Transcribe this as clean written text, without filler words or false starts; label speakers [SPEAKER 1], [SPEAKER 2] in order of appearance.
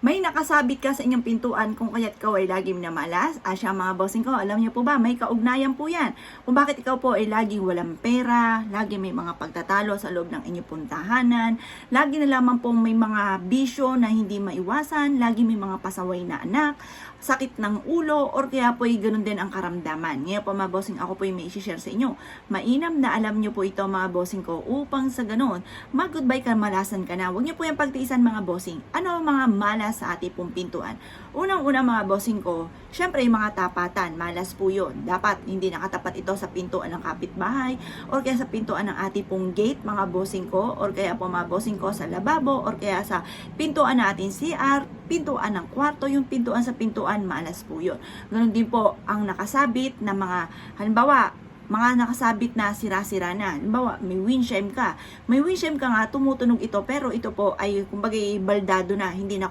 [SPEAKER 1] May nakasabit ka sa inyong pintuan kung kaya't ikaw ay laging minamalas? Siya mga bossing ko, alam niyo po ba, may kaugnayan po yan. Kung bakit ikaw po ay laging walang pera, lagi may mga pagtatalo sa loob ng inyong puntahanan, lagi na lamang pong may mga bisyo na hindi maiwasan, lagi may mga pasaway na anak, sakit ng ulo, or kaya po ay ganun din ang karamdaman. Ngayon po mga bossing, ako po ay may isi-share sa inyo. Mainam na alam niyo po ito mga bossing ko upang sa ganun, mag-goodbye ka, malasan ka na. Huwag niyo po yung pagtiisan mga bossing. Ano ang mga malas sa ating pong pintuan? Unang-una mga bossing ko, syempre yung mga tapatan, malas po yun. Dapat hindi nakatapat ito sa pintuan ng kapitbahay or kaya sa pintuan ng ating pong gate mga bossing ko, or kaya po mga bossing ko sa lababo, or kaya sa pintuan ng ating CR, pintuan ng kwarto, yung pintuan sa pintuan, malas po yun. Ganun din po ang nakasabit na mga, halimbawa, mga nakasabit na sira-sira na. Halimbawa, may windshield ka. May windshield ka nga, tumutunog ito, pero ito po ay, kumbaga, baldado na, hindi na